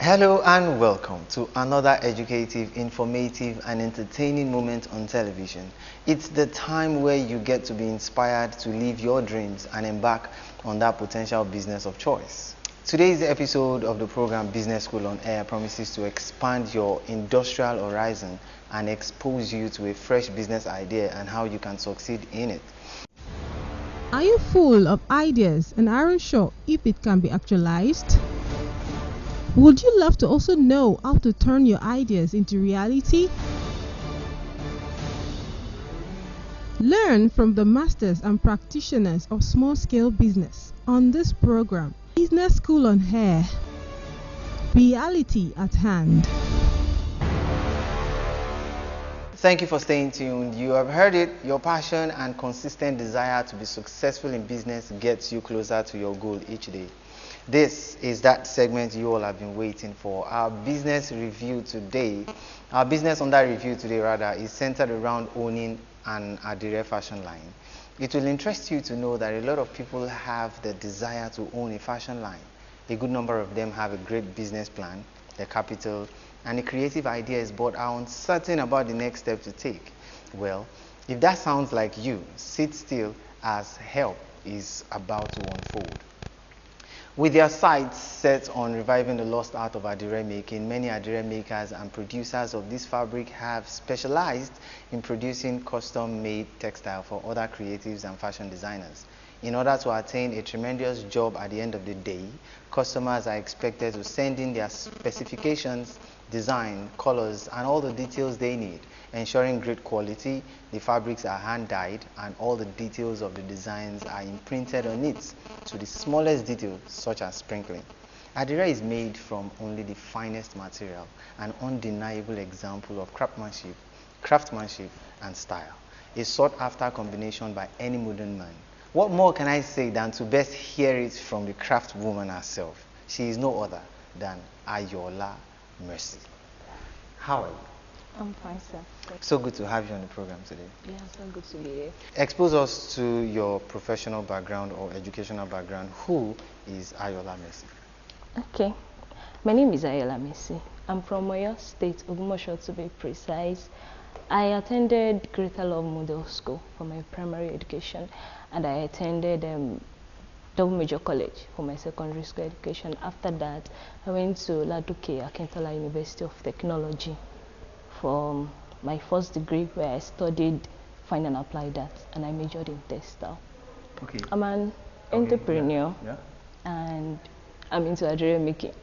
Hello and welcome to another educative, informative and entertaining moment on television. It's the time where you get to be inspired to live your dreams and embark on that potential business of choice. Today's episode of the program Business School on Air promises to expand your industrial horizon and expose you to a fresh business idea and how you can succeed in it. Are you full of ideas and aren't sure if it can be actualized? Would you love to also know how to turn your ideas into reality? Learn from the masters and practitioners of small-scale business on this program, Business School on Air. Reality at hand. Thank you for staying tuned. You have heard it. Your passion and consistent desire to be successful in business gets you closer to your goal each day. This is that segment you all have been waiting for. Our business under review today, is centered around owning an Adire fashion line. It will interest you to know that a lot of people have the desire to own a fashion line. A good number of them have a great business plan, the capital, and a creative ideas, but are uncertain about the next step to take. Well, if that sounds like you, sit still as help is about to unfold. With their sights set on reviving the lost art of Adire making, many Adire makers and producers of this fabric have specialized in producing custom-made textile for other creatives and fashion designers. In order to attain a tremendous job at the end of the day, customers are expected to send in their specifications, design, colors, and all the details they need, ensuring great quality. The fabrics are hand-dyed and all the details of the designs are imprinted on it to the smallest detail, such as sprinkling. Adire is made from only the finest material, an undeniable example of craftsmanship and style, a sought-after combination by any modern man. What more can I say than to best hear it from the craft woman herself? She is no other than Ayoola Mercy. How are you? I'm fine, sir. So good to have you on the program today. Yeah, so good to be here. Expose us to your professional background or educational background. Who is Ayoola Mercy? Okay. My name is Ayoola Mercy. I'm from Oyo State, Ogumosho to be precise. I attended Greater Love Model School for my primary education, and I attended Double Major College for my secondary school education. After that, I went to Laduke Akintola University of Technology for my first degree, where I studied fine and applied arts, and I majored in textile. Okay. I'm an entrepreneur, and I'm into Adire making.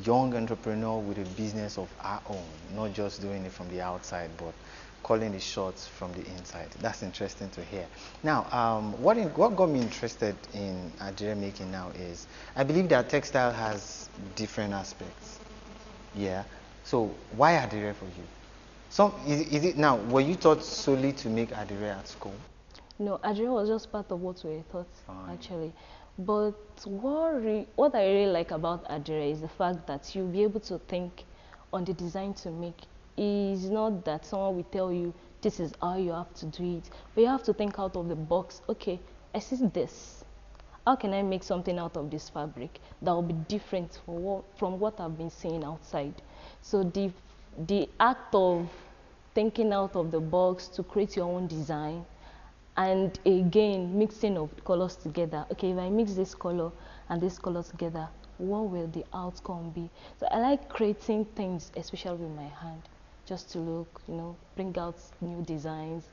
Young entrepreneur with a business of our own, not just doing it from the outside, but calling the shots from the inside. That's interesting to hear. Now, what got me interested in Adire making now is, I believe that textile has different aspects. Yeah. So why Adire for you? Is it now? Were you taught solely to make Adire at school? No, Adire was just part of what we were taught, actually. But what I really like about Adire is the fact that you'll be able to think on the design to make. It's not that someone will tell you this is how you have to do it, but you have to think out of the box. Okay, I see this. How can I make something out of this fabric that will be different from what I've been seeing outside? So the act of thinking out of the box to create your own design, and again mixing of colors together. Okay, if I mix this color and this color together, what will the outcome be? So I like creating things, especially with my hand, just to look, bring out new designs,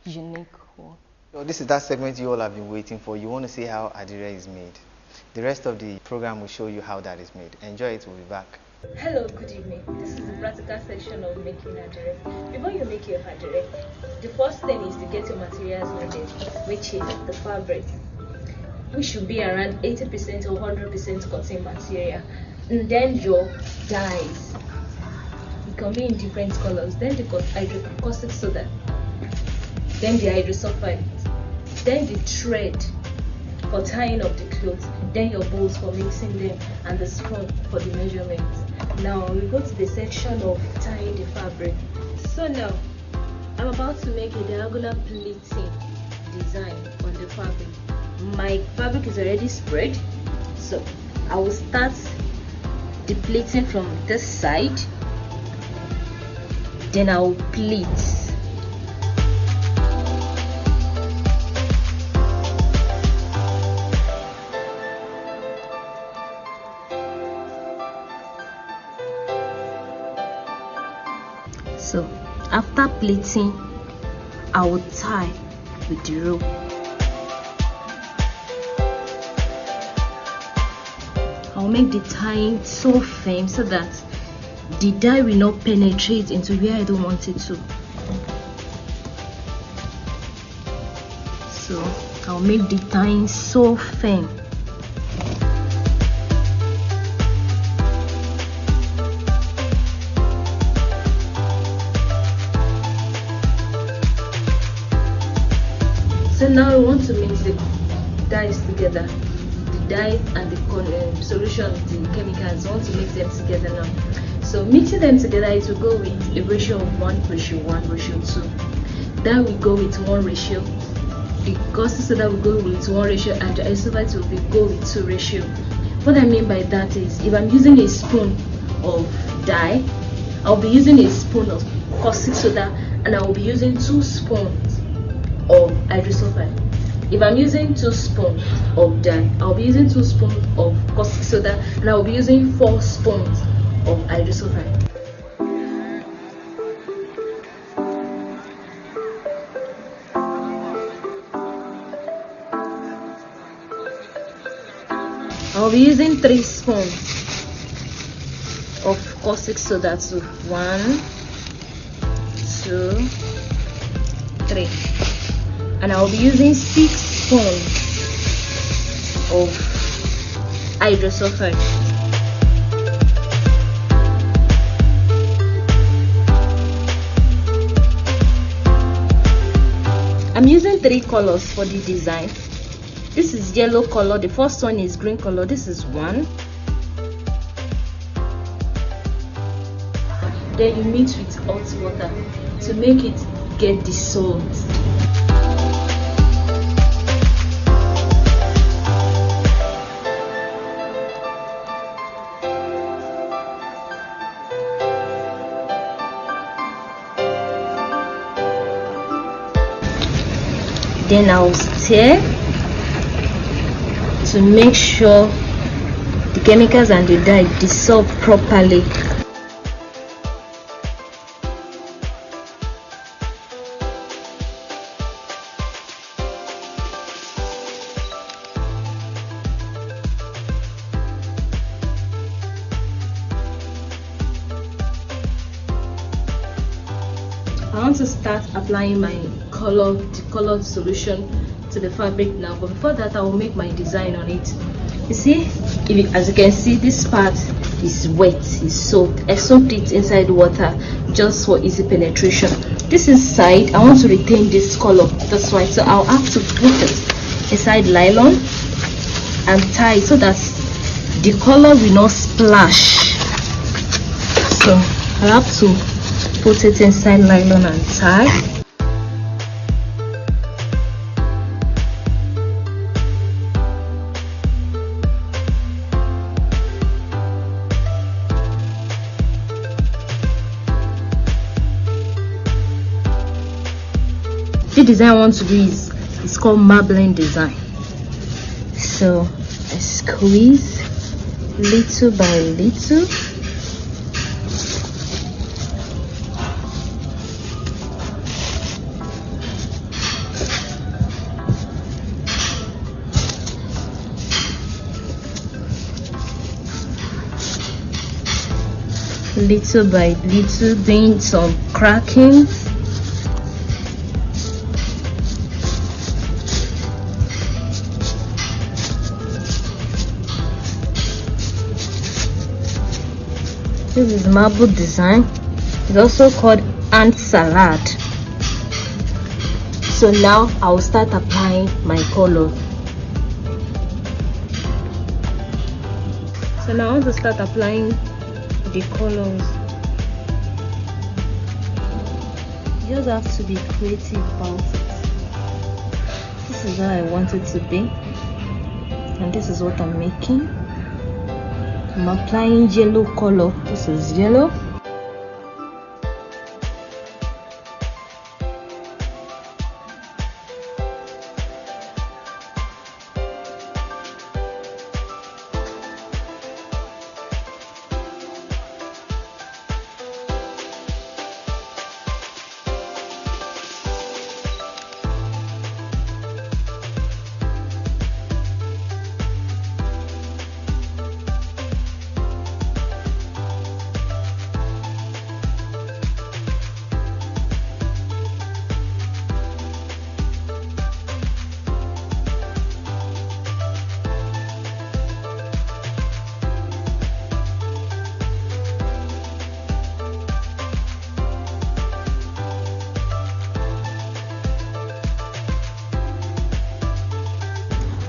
unique work. So this is that segment you all have been waiting for. You want to see how Adire is made. The rest of the program will show you how that is made. Enjoy it, we'll be back. Hello, good evening. This is the practical section of making Adire. Before you make your Adire, the first thing is to get your materials needed, which is the fabric, which should be around 80% or 100% cotton material, and then your dyes. It can be in different colors. Then the caustic soda, then the hydrosulfide, then the thread for tying up the clothes, then your bowls for mixing them, and the spoon for the measurements. Now we go to the section of tying the fabric. So now I'm about to make a diagonal pleating design on the fabric. My fabric is already spread, so I will start the pleating from this side, then I'll pleat. So after pleating, I will tie with the rope. I'll make the tying so firm so that the dye will not penetrate into where I don't want it to. So I'll make the tying so firm. So now I want to mix the dyes together. The dye and the solution, the chemicals. I want to mix them together now. So mixing them together, it will go with a ratio of 1:1:2. That will go with 1 ratio. The caustic soda will go with 1 ratio, and the isophyte will go with 2 ratio. What I mean by that is, if I'm using a spoon of dye, I'll be using a spoon of caustic soda, and I will be using 2 spoons of hydrosulfide. If I'm using 2 spoons of dye, I'll be using 2 spoons of caustic soda, and I'll be using 4 spoons of hydrosulfide. I'll be using 3 spoons of caustic soda too. 1, 2, 3. And I'll be using 6 spoons of hydrosulfide. I'm using 3 colors for the design. This is yellow color, the first one is green color, this is 1. Then you mix with hot water to make it get dissolved. Then I'll stir to make sure the chemicals and the dye dissolve properly. I want to start applying my colored solution to the fabric now, but before that I will make my design on it. You see, as you can see, this part is wet, is soaked. I soaked it inside water just for easy penetration. This is side, I want to retain this color, that's why, so I'll have to put it inside nylon and tie it so that the color will not splash. So I have to put it inside nylon and tie. The design I want to do is called marbling design. So I squeeze little by little. Little by little, doing some cracking. This is marble design. It's also called ant salad. So now I will start applying my color. So now I want to start applying the colors. You just have to be creative about it. This is how I want it to be, and this is what I'm making. I'm applying yellow color. This is yellow.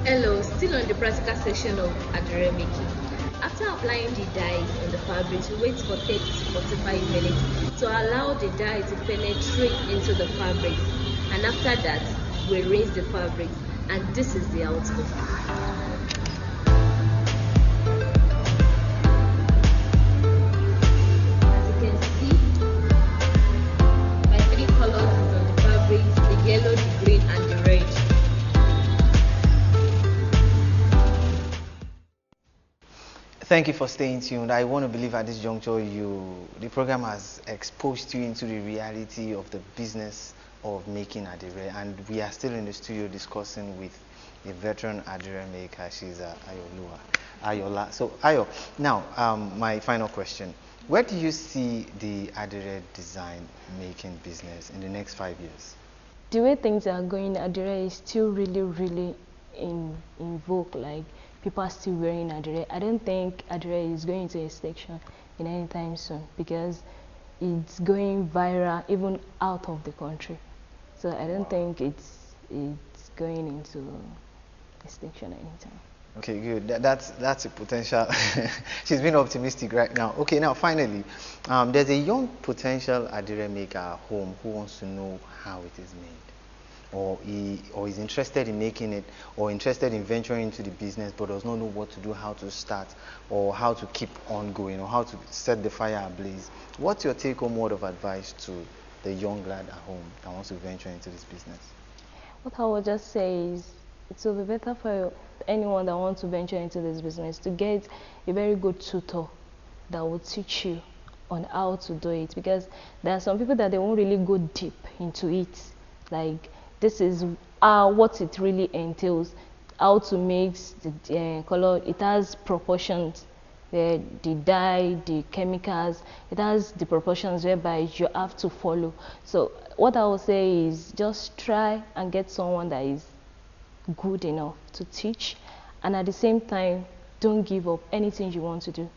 Hello, still on the practical section of Adire making. After applying the dye on the fabric, we wait for 30 to 45 minutes to allow the dye to penetrate into the fabric. And after that, we rinse the fabric, and this is the output. As you can see, my three colors is on the fabric: the yellow, the green, and the red. Thank you for staying tuned. I want to believe at this juncture the program has exposed you into the reality of the business of making Adire, and we are still in the studio discussing with a veteran Adire maker. She's Ayoola. So Ayo, now my final question: where do you see the Adire design making business in the next 5 years? The way things are going, Adire is still really in vogue. Like, people are still wearing Adire. I don't think Adire is going to extinction in any time soon, because it's going viral even out of the country. So I don't think it's going into extinction anytime. Okay, good. That's a potential. She's been optimistic right now. Okay, now finally, there's a young potential Adire maker at home who wants to know how it is made, or is interested in making it, or interested in venturing into the business, but does not know what to do, how to start, or how to keep on going, or how to set the fire ablaze. What's your take-home word of advice to the young lad at home that wants to venture into this business? What I would just say is, it will be better for anyone that wants to venture into this business to get a very good tutor that will teach you on how to do it, because there are some people that they won't really go deep into it. Like, this is what it really entails, how to mix the color. It has proportions, the dye, the chemicals, it has the proportions whereby you have to follow. So what I would say is, just try and get someone that is good enough to teach, and at the same time, don't give up anything you want to do.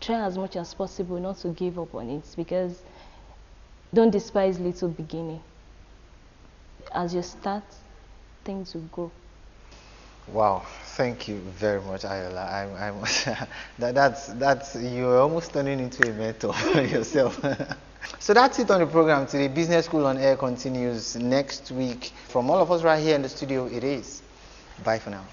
Try as much as possible not to give up on it, because don't despise little beginning. As you start, things will grow. Wow, thank you very much, Ayoola. That's you're almost turning into a mentor yourself. So that's it on the program today. Business School on Air continues next week. From all of us right here in the studio, it is. Bye for now.